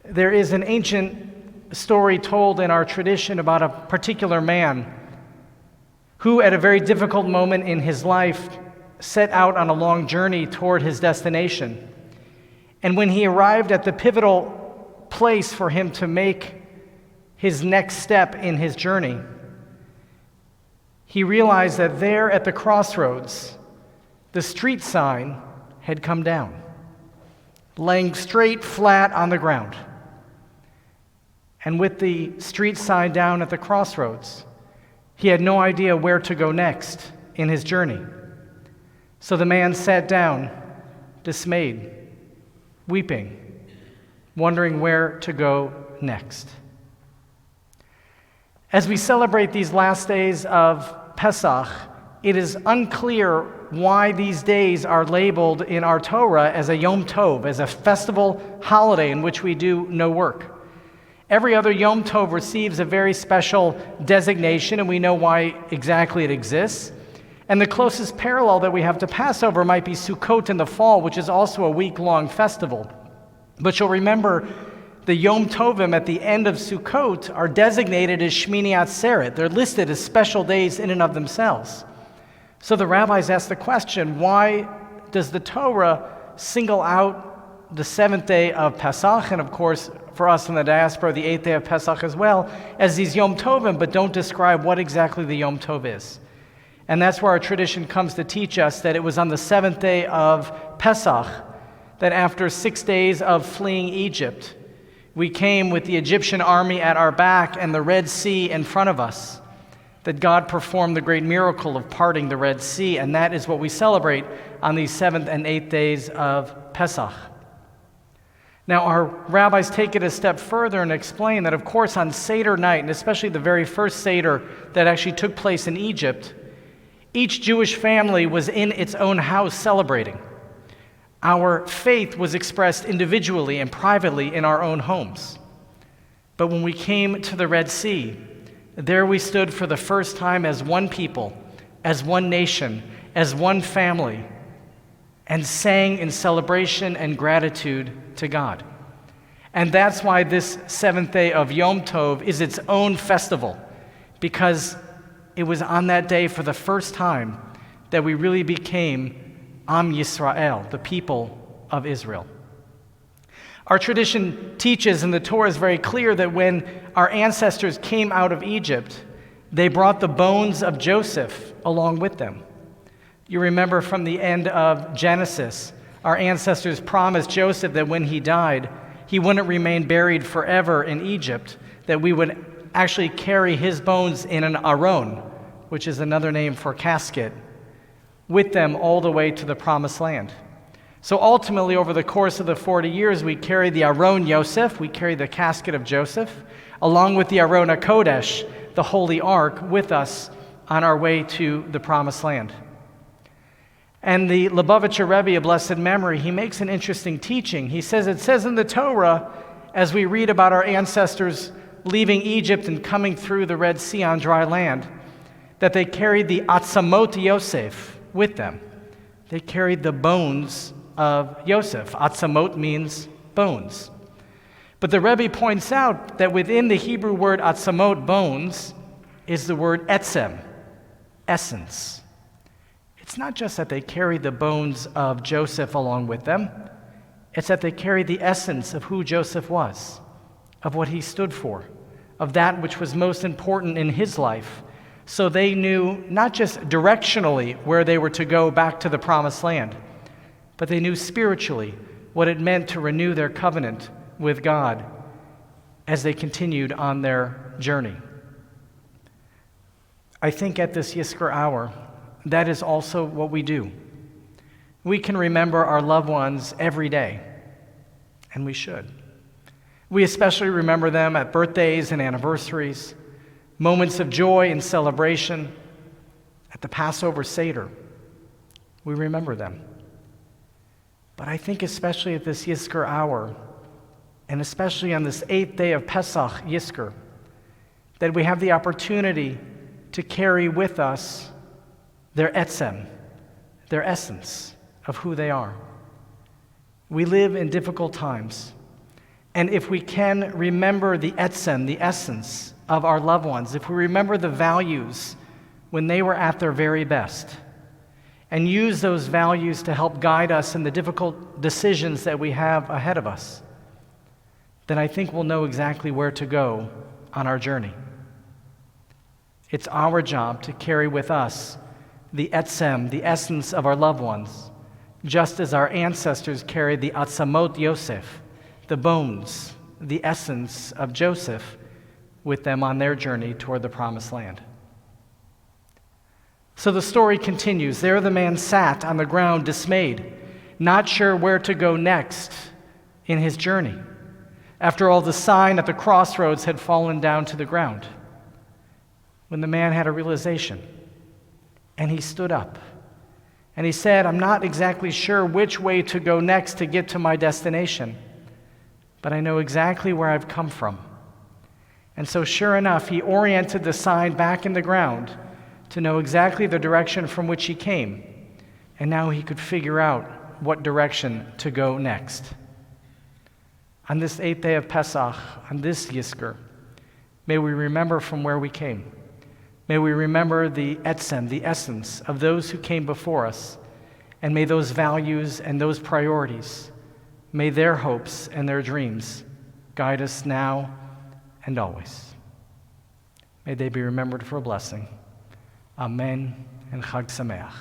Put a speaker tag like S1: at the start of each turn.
S1: There is an ancient story told in our tradition about a particular man who, at a very difficult moment in his life, set out on a long journey toward his destination. And when he arrived at the pivotal place for him to make his next step in his journey, he realized that there at the crossroads, the street sign had come down, laying straight flat on the ground. And with the street sign down at the crossroads, he had no idea where to go next in his journey. So the man sat down, dismayed, weeping, wondering where to go next. As we celebrate these last days of Pesach, it is unclear why these days are labeled in our Torah as a Yom Tov, as a festival holiday in which we do no work. Every other Yom Tov receives a very special designation, and we know why exactly it exists. And the closest parallel that we have to Passover might be Sukkot in the fall, which is also a week-long festival. But you'll remember the Yom Tovim at the end of Sukkot are designated as Shmini Atzeret. They're listed as special days in and of themselves. So the rabbis ask the question, why does the Torah single out the seventh day of Pesach, and of course, for us in the diaspora, the eighth day of Pesach as well, as these Yom Tovim, but don't describe what exactly the Yom Tov is? And that's where our tradition comes to teach us that it was on the seventh day of Pesach that after 6 days of fleeing Egypt, we came with the Egyptian army at our back and the Red Sea in front of us, that God performed the great miracle of parting the Red Sea, and that is what we celebrate on these 7th and 8th days of Pesach. Now, our rabbis take it a step further and explain that, of course, on Seder night, and especially the very first Seder that actually took place in Egypt, each Jewish family was in its own house celebrating. Our faith was expressed individually and privately in our own homes. But when we came to the Red Sea, there we stood for the first time as one people, as one nation, as one family, and sang in celebration and gratitude to God. And that's why this 7th day of Yom Tov is its own festival, because it was on that day for the first time that we really became Am Yisrael, the people of Israel. Our tradition teaches, and the Torah is very clear, that when our ancestors came out of Egypt, they brought the bones of Joseph along with them. You remember from the end of Genesis, our ancestors promised Joseph that when he died, he wouldn't remain buried forever in Egypt, that we would actually carry his bones in an aron, which is another name for casket, with them all the way to the Promised Land. So ultimately, over the course of the 40 years, we carried the Aron Yosef, we carried the casket of Joseph, along with the Aron HaKodesh, the Holy Ark, with us on our way to the Promised Land. And the Lubavitcher Rebbe, of blessed memory, he makes an interesting teaching. He says, it says in the Torah, as we read about our ancestors leaving Egypt and coming through the Red Sea on dry land, that they carried the Atzamot Yosef with them. They carried the bones of Yosef. Atzamot means bones. But the Rebbe points out that within the Hebrew word atzamot, bones, is the word etzem, essence. It's not just that they carried the bones of Joseph along with them, it's that they carried the essence of who Joseph was, of what he stood for, of that which was most important in his life. So they knew not just directionally where they were to go back to the Promised Land, but they knew spiritually what it meant to renew their covenant with God as they continued on their journey. I think at this Yizkor hour, that is also what we do. We can remember our loved ones every day, and we should. We especially remember them at birthdays and anniversaries, moments of joy and celebration, at the Passover Seder. We remember them. But I think especially at this Yizkor hour, and especially on this 8th day of Pesach Yizkor, that we have the opportunity to carry with us their etzem, their essence of who they are. We live in difficult times, And if we can remember the etzem, the essence of our loved ones, if we remember the values when they were at their very best, and use those values to help guide us in the difficult decisions that we have ahead of us, then I think we'll know exactly where to go on our journey. It's our job to carry with us the etzem, the essence of our loved ones, just as our ancestors carried the atzamot Yosef, the bones, the essence of Joseph, with them on their journey toward the promised land. So the story continues. There the man sat on the ground dismayed, not sure where to go next in his journey. After all, the sign at the crossroads had fallen down to the ground. When the man had a realization, and he stood up, and he said, I'm not exactly sure which way to go next to get to my destination, but I know exactly where I've come from. And so sure enough, he oriented the sign back in the ground to know exactly the direction from which he came, and now he could figure out what direction to go next. On this 8th day of Pesach, on this Yizkor, may we remember from where we came. May we remember the etzem, the essence of those who came before us, and may those values and those priorities, may their hopes and their dreams guide us now and always. May they be remembered for a blessing. Amen and Chag Sameach.